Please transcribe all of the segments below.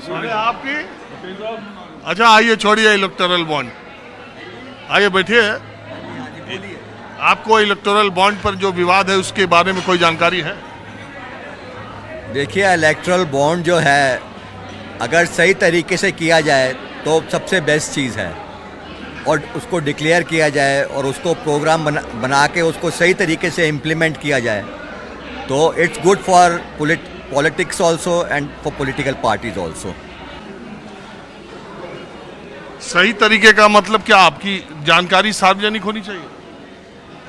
अरे आपकी अच्छा आइए छोड़िए इलेक्टोरल बॉन्ड, आइए बैठिए। आपको इलेक्टोरल बॉन्ड पर जो विवाद है उसके बारे में कोई जानकारी है? देखिए, इलेक्टोरल बॉन्ड जो है अगर सही तरीके से किया जाए तो सबसे बेस्ट चीज़ है, और उसको डिक्लेयर किया जाए और उसको प्रोग्राम बना के उसको सही तरीके से इम्प्लीमेंट किया जाए तो it's good for politics also and for political parties also. सही तरीके का मतलब क्या? आपकी जानकारी सार्वजनिक होनी चाहिए?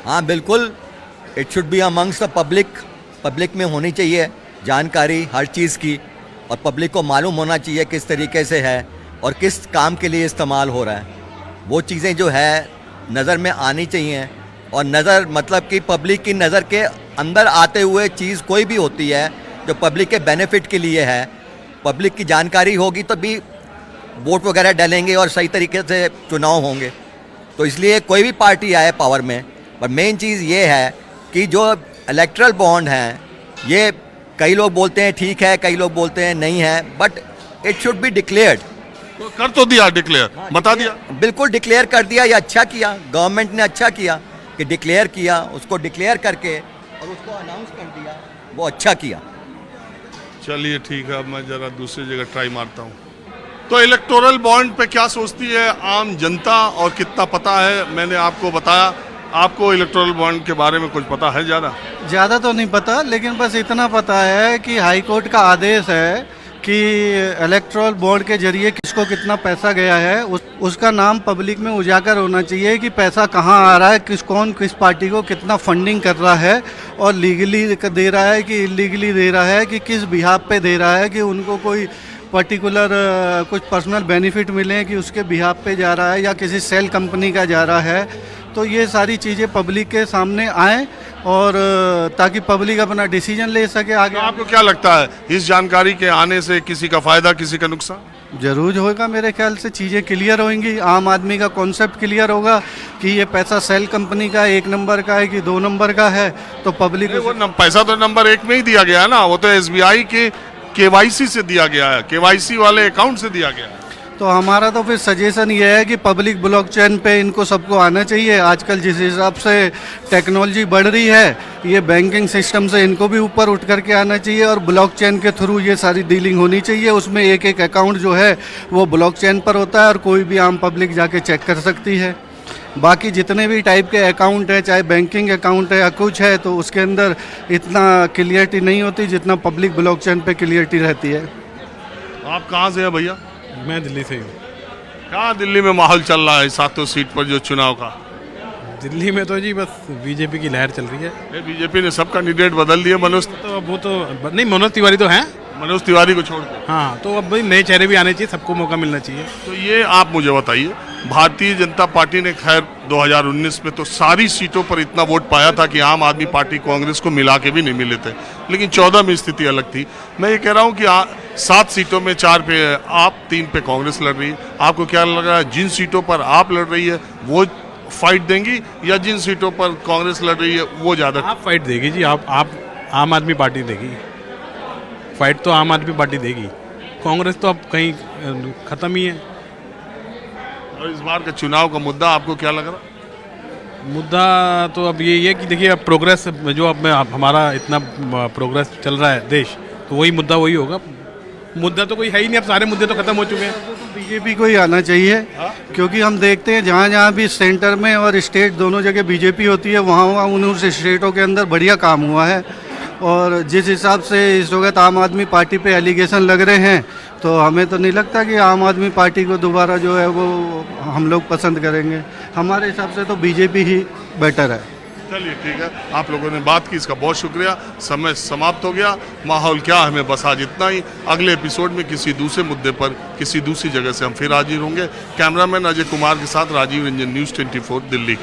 हाँ बिल्कुल, it should be amongst the public में होनी चाहिए जानकारी हर चीज़ की, और पब्लिक को मालूम होना चाहिए किस तरीके से है और किस काम के लिए इस्तेमाल हो रहा है। वो चीज़ें जो है नज़र में आनी चाहिए, और नज़र मतलब कि पब्लिक की नज़र के अंदर आते हुए चीज़ कोई भी होती है जो पब्लिक के बेनिफिट के लिए है, पब्लिक की जानकारी होगी तभी वोट वगैरह डालेंगे और सही तरीके से चुनाव होंगे। तो इसलिए कोई भी पार्टी आए पावर में, पर मेन चीज़ ये है कि जो इलेक्टोरल बॉन्ड हैं ये कई लोग बोलते हैं ठीक है, कई लोग बोलते हैं नहीं है, but it should be declared. तो कर तो दिया डिक्लेयर, बता दिया, बिल्कुल डिक्लेयर कर दिया, ये अच्छा किया, गवर्नमेंट ने अच्छा किया कि डिक्लेयर किया, उसको डिक्लेयर करके और उसको अनाउंस कर दिया, वो अच्छा किया। चलिए ठीक है, अब मैं जरा दूसरी जगह ट्राई मारता हूँ। तो इलेक्टोरल बॉन्ड पे क्या सोचती है आम जनता और कितना पता है? मैंने आपको बताया, आपको इलेक्टोरल बॉन्ड के बारे में कुछ पता है? ज़्यादा तो नहीं पता, लेकिन बस इतना पता है कि हाई कोर्ट का आदेश है कि इलेक्टोरल बॉन्ड के जरिए किसको कितना पैसा गया है उसका नाम पब्लिक में उजागर होना चाहिए कि पैसा कहाँ आ रहा है, किस पार्टी को कितना फंडिंग कर रहा है, और लीगली दे रहा है कि इलीगली दे रहा है, कि किस बिहाफ पे दे रहा है, कि उनको कोई पर्टिकुलर कुछ पर्सनल बेनिफिट मिले कि उसके बिहाफ पे जा रहा है या किसी सेल कंपनी का जा रहा है। तो ये सारी चीज़ें पब्लिक के सामने आएँ और ताकि पब्लिक अपना डिसीजन ले सके आगे। तो आपको क्या लगता है इस जानकारी के आने से किसी का फायदा किसी का नुकसान? जरूर होगा, मेरे ख्याल से चीज़ें क्लियर होंगी, आम आदमी का कॉन्सेप्ट क्लियर होगा कि ये पैसा सेल कंपनी का 1 नंबर का है कि 2 नंबर का है, तो पब्लिक पैसा तो नंबर 1 में ही दिया गया है ना, वो तो SBI के KYC से दिया गया है, KYC वाले अकाउंट से दिया गया है। तो हमारा तो फिर सजेशन ये है कि पब्लिक ब्लॉकचेन पे इनको सबको आना चाहिए। आजकल जिस हिसाब से टेक्नोलॉजी बढ़ रही है, ये बैंकिंग सिस्टम से इनको भी ऊपर उठ करके आना चाहिए और ब्लॉकचेन के थ्रू ये सारी डीलिंग होनी चाहिए। उसमें एक अकाउंट जो है वो ब्लॉकचेन पर होता है और कोई भी आम पब्लिक जाके चेक कर सकती है। बाकी जितने भी टाइप के अकाउंट है, चाहे बैंकिंग अकाउंट है या कुछ है, तो उसके अंदर इतना क्लियरिटी नहीं होती जितना पब्लिक ब्लॉकचेन पे क्लियरिटी रहती है। आप कहाँ से हैं भैया? मैं दिल्ली से हूँ। कहाँ दिल्ली में माहौल चल रहा है 7 सीट पर जो चुनाव का? दिल्ली में तो जी बस बीजेपी की लहर चल रही है। बीजेपी ने सब कैंडिडेट बदल दिए। मनोज तो वो तो नहीं, मनोज तिवारी तो हैं, मनोज तिवारी को छोड़ के। हाँ, तो अब भाई नए चेहरे भी आने चाहिए, सबको मौका मिलना चाहिए। तो ये आप मुझे बताइए, भारतीय जनता पार्टी ने खैर 2019 में तो सारी सीटों पर इतना वोट पाया था कि आम आदमी पार्टी कांग्रेस को मिला के भी नहीं मिले थे, लेकिन 14 में स्थिति अलग थी। मैं ये कह रहा हूँ कि 7 सीटों में 4 पे आप, 3 पे कांग्रेस लड़ रही है। आपको क्या लग रहा है, जिन सीटों पर आप लड़ रही है वो फाइट देंगी या जिन सीटों पर कांग्रेस लड़ रही है वो ज़्यादा? आप फाइट देगी जी, आप आम आदमी पार्टी देगी फाइट, तो आम आदमी पार्टी देगी। कांग्रेस तो अब कहीं ख़त्म ही है। और इस बार का चुनाव का मुद्दा आपको क्या लग रहा? मुद्दा तो अब ये है कि देखिए, अब प्रोग्रेस जो अब हमारा इतना प्रोग्रेस चल रहा है देश, तो वही मुद्दा वही होगा। मुद्दा तो कोई है ही नहीं, अब सारे मुद्दे तो खत्म हो चुके हैं। बीजेपी को ही आना चाहिए, क्योंकि हम देखते हैं जहाँ जहाँ भी सेंटर में और स्टेट दोनों जगह बीजेपी होती है, वहाँ उन स्टेटों के अंदर बढ़िया काम हुआ है। और जिस हिसाब से इस वक्त आम आदमी पार्टी पे एलिगेशन लग रहे हैं, तो हमें तो नहीं लगता कि आम आदमी पार्टी को दोबारा जो है वो हम लोग पसंद करेंगे। हमारे हिसाब से तो बीजेपी ही बेटर है। चलिए ठीक है, आप लोगों ने बात की, इसका बहुत शुक्रिया। समय समाप्त हो गया। माहौल क्या हमें बस आज इतना ही। अगले एपिसोड में किसी दूसरे मुद्दे पर किसी दूसरी जगह से हम फिर हाजिर होंगे। कैमरामैन अजय कुमार के साथ राजीव रंजन, न्यूज़ 24 दिल्ली।